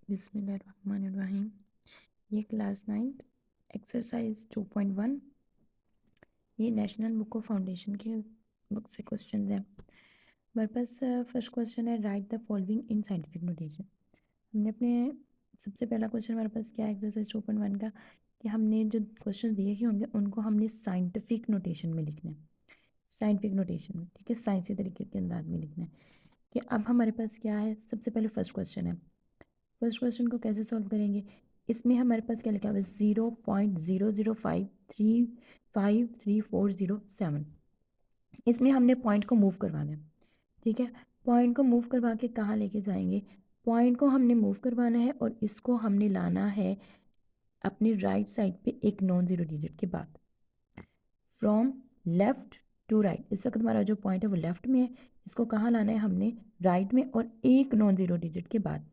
बिस्मिल्लाहिर्रहमानिर्रहीम। ये class 9th exercise 2.1 ये नेशनल बुक ऑफ फाउंडेशन की बुक से क्वेश्चन हैं। हमारे पास फर्स्ट क्वेश्चन है, right the following in scientific notation. हमने अपने सबसे पहला क्वेश्चन हमारे पास क्या है एक्सरसाइज 2.1 का, कि हमने जो क्वेश्चन दिए ही होंगे उनको हमने साइंटिफिक नोटेशन में लिखना है। साइंटिफिक नोटेशन में, ठीक है, साइंसी तरीके के अंदाज में लिखना है। कि अब हमारे पास क्या है, सबसे पहले फर्स्ट क्वेश्चन है। फर्स्ट क्वेश्चन को कैसे सॉल्व करेंगे, इसमें हमारे पास क्या लिखा हुआ है 0.0053353407। इसमें हमने पॉइंट को मूव करवाना है, ठीक है। पॉइंट को मूव करवा के कहाँ लेके जाएंगे, पॉइंट को हमने मूव करवाना है और इसको हमने लाना है अपनी राइट साइड पे एक नॉन जीरो डिजिट के बाद, फ्रॉम लेफ्ट टू राइट। इस वक्त हमारा जो पॉइंट है वो लेफ्ट में है, इसको कहाँ लाना है हमने, राइट में, और एक नॉन जीरो डिजिट के बाद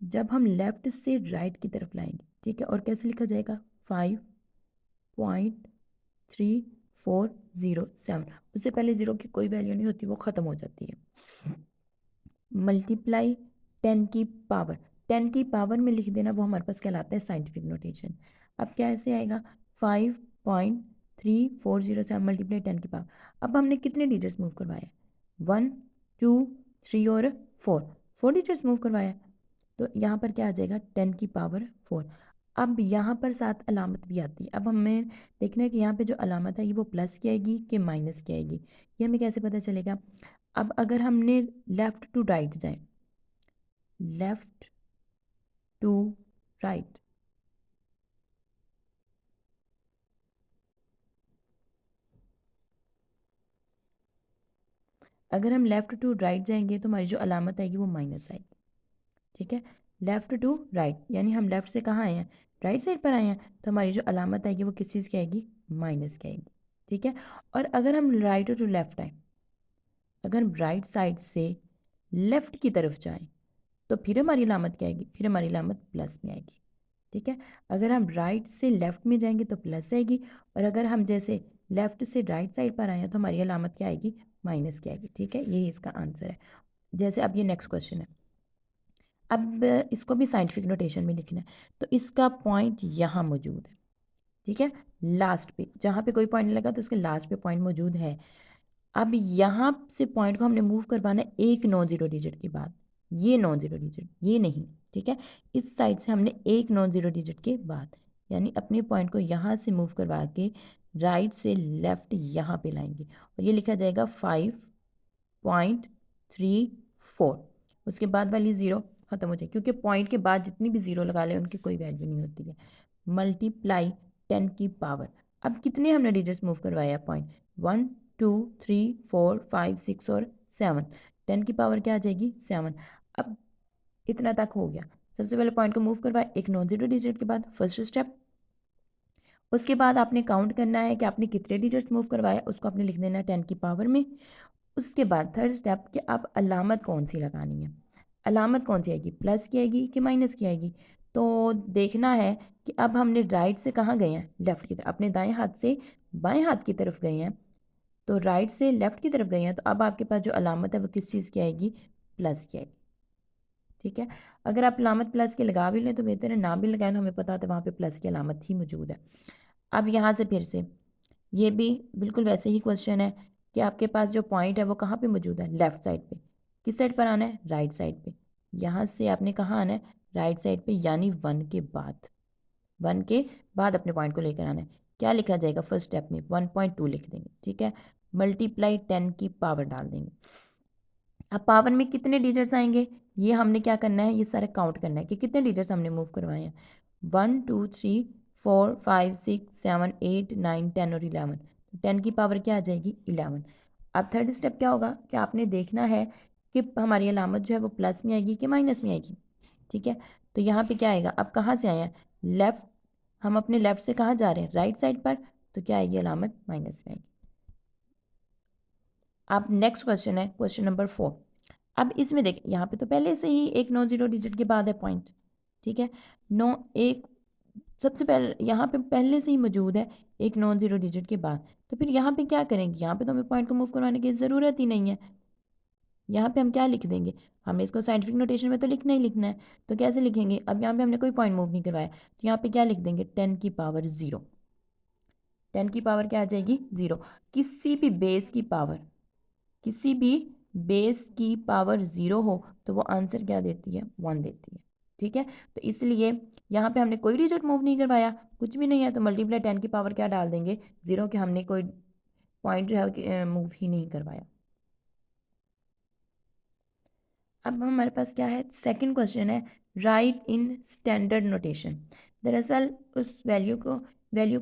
जब हम लेफ्ट से राइट की तरफ लाएंगे, ठीक है। और कैसे लिखा जाएगा, 5.3407। उससे पहले जीरो की कोई वैल्यू नहीं होती, वो ख़त्म हो जाती है। मल्टीप्लाई 10 की पावर, 10 की पावर में लिख देना, वो हमारे पास कहलाता है साइंटिफिक नोटेशन। अब कैसे आएगा, 5.3407 मल्टीप्लाई 10 की पावर। अब हमने कितने डिजिट्स मूव करवाए, 1 2 3 और 4 डिजिट्स मूव करवाया। तो यहाँ पर क्या आ जाएगा, 10 की पावर 4। अब यहाँ पर साथ अलामत भी आती है। अब हमें देखना है कि यहाँ पे जो अलामत है ये वो प्लस की आएगी कि माइनस की आएगी, ये हमें कैसे पता चलेगा। अब अगर हमने लेफ़्ट टू राइट जाए, लेफ़्ट टू राइट, अगर हम लेफ़्ट टू राइट जाएंगे तो हमारी जो अलामत आएगी वो माइनस आएगी, ठीक है। लेफ़्ट टू राइट यानी हम लेफ़्ट से कहाँ आए हैं, राइट साइड पर आए हैं, तो हमारी जो अलामत आएगी वो किस चीज़ की आएगी, माइनस की आएगी, ठीक है। और अगर हम राइट टू लेफ़्ट आए, अगर हम राइट साइड से लेफ़्ट की तरफ जाएं तो फिर हमारी अलामत क्या आएगी, फिर हमारी अलामत प्लस में आएगी, ठीक है। अगर हम राइट से लेफ़्ट में जाएंगे तो प्लस आएगी, और अगर हम जैसे लेफ़्ट से राइट साइड पर आए हैं तो हमारी अलामत क्या आएगी, माइनस की आएगी, ठीक है। यही इसका आंसर है। जैसे अब ये नेक्स्ट क्वेश्चन है, अब इसको भी साइंटिफिक नोटेशन में लिखना है। तो इसका पॉइंट यहाँ मौजूद है, ठीक है, लास्ट पे, जहाँ पे कोई पॉइंट नहीं लगा तो उसके लास्ट पे पॉइंट मौजूद है। अब यहाँ से पॉइंट को हमने मूव करवाना है एक नॉन जीरो डिजिट के बाद, ये नॉन जीरो डिजिट ये नहीं, ठीक है। इस साइड से हमने एक नॉन जीरो डिजिट के बाद, यानी अपने पॉइंट को यहाँ से मूव करवा के राइट से लेफ्ट यहाँ पे लाएंगे, और ये लिखा जाएगा 5.34। उसके बाद वाली ज़ीरो ख़त्म हो जाए, क्योंकि पॉइंट के बाद जितनी भी ज़ीरो लगा लें उनकी कोई वैल्यू नहीं होती है। मल्टीप्लाई 10 की पावर, अब कितने हमने डिजिट्स मूव करवाया, पॉइंट 1 2 3 4 5 6 और 7। 10 की पावर क्या आ जाएगी, 7। अब इतना तक हो गया। सबसे पहले पॉइंट को मूव करवाया एक नॉन जीरो डिजिट के बाद, फर्स्ट स्टेप। उसके बाद आपने काउंट करना है कि आपने कितने डिजिट्स मूव करवाया, उसको आपने लिख देना है 10 की पावर में। उसके बाद थर्ड स्टेप कि आप अलामत कौन सी लगानी है, अलामत कौन सी आएगी, प्लस की आएगी कि माइनस की आएगी। तो देखना है कि अब हमने राइट से कहाँ गए हैं, लेफ़्ट की तरफ, अपने दाएं हाथ से बाएं हाथ की तरफ गए हैं। तो राइट से लेफ़्ट की तरफ गए हैं, तो अब आपके पास जो अलामत है वो किस चीज़ की आएगी, प्लस की आएगी, ठीक है। अगर आप अलामत प्लस की लगा भी लें तो बेहतर है, ना भी लगाएं तो हमें पता होता है वहाँ पे प्लस की अलामत ही मौजूद है। अब यहाँ से फिर से ये भी बिल्कुल वैसे ही क्वेश्चन है कि आपके पास जो पॉइंट है वो कहाँ पे मौजूद है, लेफ़्ट साइड पे। किस साइड पर आना है, राइट साइड पे। यहाँ से आपने कहाँ आना है, राइट साइड पे, यानी 1 के बाद अपने पॉइंट को लेकर आना है। क्या लिखा जाएगा फर्स्ट स्टेप में, 1.2 लिख देंगे, ठीक है। मल्टीप्लाई 10 की पावर डाल देंगे। अब पावर में कितने डिजिट्स आएंगे, ये हमने क्या करना है, ये सारे काउंट करना है कि कितने डिजिट्स हमने मूव करवाए हैं। 1 2 3 4 5 6 7 8 9 10 और 11। तो 10 की पावर क्या आ जाएगी, 11। अब थर्ड स्टेप क्या होगा कि आपने देखना है कि हमारी अलामत जो है वो प्लस में आएगी कि माइनस में आएगी, ठीक है। तो यहाँ पे क्या आएगा, अब कहाँ से आए हैं, लेफ़्ट, हम अपने लेफ़्ट से कहाँ जा रहे हैं, राइट साइड पर, तो क्या आएगी, अलामत माइनस में आएगी। अब नेक्स्ट क्वेश्चन है क्वेश्चन नंबर 4। अब इसमें देख, यहाँ पे तो पहले से ही एक नॉन जीरो डिजिट के बाद है पॉइंट, ठीक है। नो एक सबसे पहले यहाँ पे पहले से ही मौजूद है एक नॉन जीरो डिजिट के बाद, तो फिर यहाँ पे क्या करेंगे, यहाँ पे तो हमें पॉइंट को मूव करवाने की ज़रूरत ही नहीं है। यहाँ पे हम क्या लिख देंगे, हमें इसको साइंटिफिक नोटेशन में तो लिखना ही लिखना है, तो कैसे लिखेंगे, अब यहाँ पे हमने कोई पॉइंट मूव नहीं करवाया, तो यहाँ पे क्या लिख देंगे 10 की पावर 0। 10 की पावर क्या आ जाएगी 0। किसी भी बेस की पावर, किसी भी बेस की पावर 0 हो तो वो आंसर क्या देती है 1 देती है। ठीक है, तो इसलिए यहाँ पे हमने कोई डिजिट मूव नहीं करवाया, कुछ भी नहीं है, तो मल्टीप्लाई 10 की पावर क्या डाल देंगे 0, कि हमने कोई पॉइंट जो है मूव ही नहीं करवाया। अब हमारे पास क्या है, सेकंड क्वेश्चन है राइट इन स्टैंडर्ड नोटेशन। दरअसल उस वैल्यू को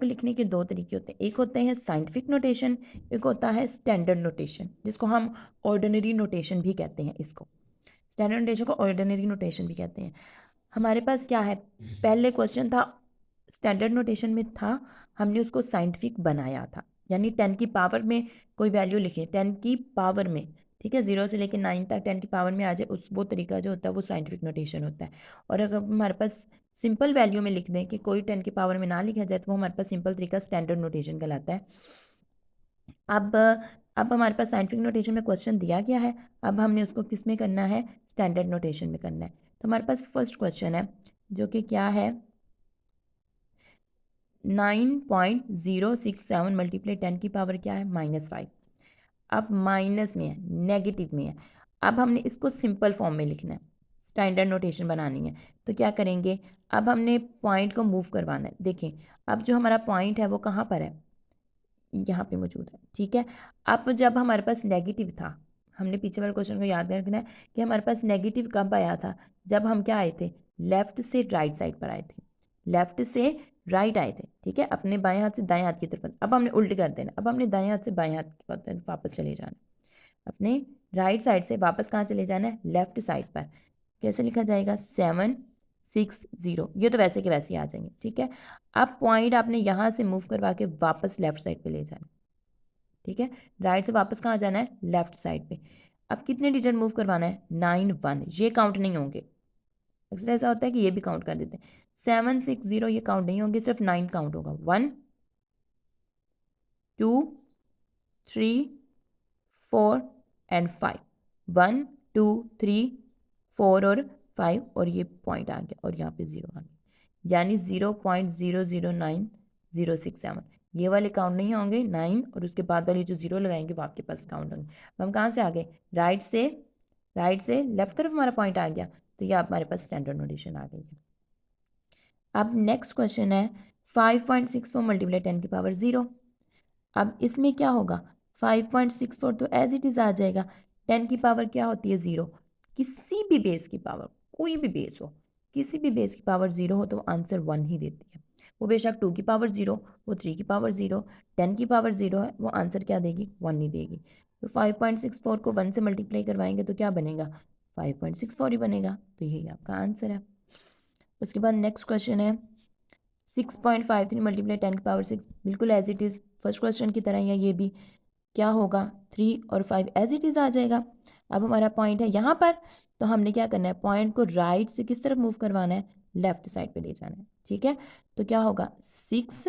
लिखने के दो तरीके होते हैं, एक होते हैं साइंटिफिक नोटेशन, एक होता है स्टैंडर्ड नोटेशन, जिसको हम ऑर्डिनरी नोटेशन भी कहते हैं। इसको स्टैंडर्ड नोटेशन को ऑर्डिनरी नोटेशन भी कहते हैं। हमारे पास क्या है, पहले क्वेश्चन था स्टैंडर्ड नोटेशन में था, हमने उसको साइंटिफिक बनाया था, यानी 10 की पावर में कोई वैल्यू लिखी 10 की पावर में, ठीक है, 0 से लेकर 9 तक 10 की पावर में आ जाए, उस वो तरीका जो होता है वो साइंटिफिक नोटेशन होता है। और अगर हमारे पास सिंपल वैल्यू में लिख दें कि कोई 10 की पावर में ना लिखा जाए, तो वो हमारे पास सिंपल तरीका स्टैंडर्ड नोटेशन कहलाता है। अब अब हमारे पास साइंटिफिक नोटेशन में क्वेश्चन दिया गया है, अब हमने उसको किस में करना है, स्टैंडर्ड नोटेशन में करना है। तो हमारे पास फर्स्ट क्वेश्चन है जो कि क्या है 9.067 मल्टीप्लाई 10 की पावर क्या है -5। अब माइनस में है, नेगेटिव में है, अब हमने इसको सिंपल फॉर्म में लिखना है, स्टैंडर्ड नोटेशन बनानी है। तो क्या करेंगे, अब हमने पॉइंट को मूव करवाना है। देखें अब जो हमारा पॉइंट है वो कहाँ पर है, यहाँ पे मौजूद है, ठीक है। अब जब हमारे पास नेगेटिव था, हमने पीछे वाले क्वेश्चन को याद रखना है कि हमारे पास नेगेटिव कब आया था, जब हम क्या आए थे, लेफ्ट से राइट साइड पर आए थे, लेफ्ट से राइट आए थे, ठीक है, अपने बाएं हाथ से दाएं हाथ की तरफ। अब हमने उल्ट कर देना, अब हमने दाएं हाथ से बाएं हाथ की तरफ वापस चले जाना, अपने राइट साइड से वापस कहाँ चले जाना है, लेफ्ट साइड पर। कैसे लिखा जाएगा 760, ये तो वैसे के वैसे ही आ जाएंगे, ठीक है। अब पॉइंट आपने यहाँ से मूव करवा के वापस लेफ्ट साइड पे ले जाना, ठीक है, राइट से वापस कहाँ जाना है, लेफ्ट साइड पे। अब कितने डिजिट मूव करवाना है 9 1, ये काउंट नहीं होंगे, अक्सर ऐसा होता है कि ये भी काउंट कर देते हैं। 760 ये काउंट नहीं होंगे, सिर्फ 9 काउंट होगा, 1 2 3 4 एंड 5, 1 2 3 4 और 5, और ये पॉइंट आ गया और यहाँ पे 0 आ गया, यानी 0.009067, ये वाले काउंट नहीं होंगे 9, और उसके बाद वाले जो 0 लगाएंगे वो आपके पास काउंट होंगे। तो हम कहाँ से आ गए, राइट से लेफ्ट तरफ हमारा पॉइंट आ गया, तो ये हमारे पास स्टैंडर्ड नोटेशन आ गई है। अब नेक्स्ट क्वेश्चन है 5.64 मल्टीप्लाई 10 की पावर 0। अब इसमें क्या होगा, 5.64 तो एज इट इज़ आ जाएगा, 10 की पावर क्या होती है 0, किसी भी बेस की पावर, कोई भी बेस हो, किसी भी बेस की पावर 0 हो तो आंसर 1 ही देती है। वो बेशक 2 की पावर 0, वो 3 की पावर 0, 10 की पावर 0 है, वो आंसर क्या देगी 1 ही देगी। तो 5.64 को 1 से मल्टीप्लाई करवाएंगे तो क्या बनेगा 5.64 ही बनेगा, तो यही आपका आंसर है। उसके बाद नेक्स्ट क्वेश्चन है 6.53 मल्टीप्लाई 10 की पावर 6, बिल्कुल as it is first question की तरह ही है, ये भी क्या होगा 3 और 5 एज इट इज़ आ जाएगा। अब हमारा पॉइंट है यहाँ पर, तो हमने क्या करना है, पॉइंट को राइट से किस तरफ मूव करवाना है, लेफ्ट साइड पे ले जाना है, ठीक है। तो क्या होगा 6,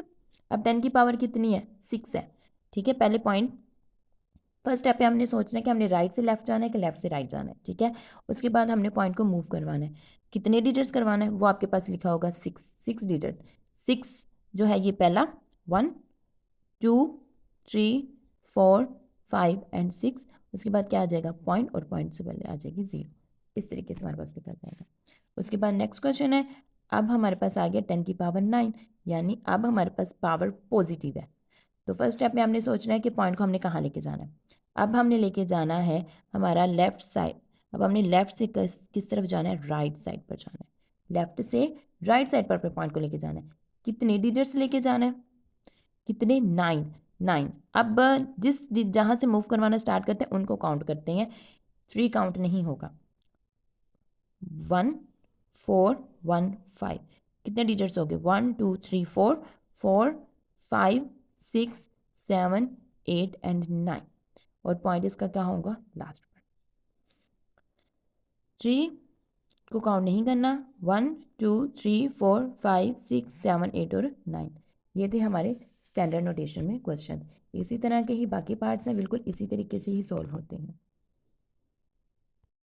अब 10 की पावर कितनी है 6 है, ठीक है। पहले पॉइंट फर्स्ट स्टेप पे हमने सोचना है कि हमने राइट से लेफ्ट जाना है कि लेफ्ट से राइट जाना है, ठीक है। उसके बाद हमने पॉइंट को मूव करवाना है, कितने डिजिट्स करवाना है वो आपके पास लिखा होगा 6 डिजिट, 6 जो है ये पहला 1 2 3 4 5 एंड 6, उसके बाद क्या आ जाएगा पॉइंट, और पॉइंट से पहले आ जाएगी 0, इस तरीके से हमारे पास लिखा जाएगा। उसके बाद नेक्स्ट क्वेश्चन है, अब हमारे पास आ गया 10 की पावर 9, यानी अब हमारे पास पावर पॉजिटिव है। तो फर्स्ट स्टेप में हमने सोचना है कि पॉइंट को हमने कहाँ लेके जाना है, अब हमने लेके जाना है हमारा लेफ्ट साइड। अब हमने लेफ्ट से किस तरफ जाना है, राइट साइड पर जाना है, लेफ्ट से राइट साइड पर पॉइंट को लेके जाना है। कितने डिजिट्स लेके जाना है, कितने 9। अब जहाँ से मूव करवाना स्टार्ट करते हैं उनको काउंट करते हैं, 3 काउंट नहीं होगा, 1 4 1 5, कितने डिजिट्स हो गए 1 2 3 4 4 5 6 7 8 एंड 9, और पॉइंट इसका क्या होगा लास्ट पर। 3 को काउंट नहीं करना, 1 2 3 4 5 6 7 8 और 9, ये थे हमारे स्टैंडर्ड नोटेशन में क्वेश्चन। इसी तरह के ही बाकी पार्ट्स हैं, बिल्कुल इसी तरीके से ही सॉल्व होते हैं।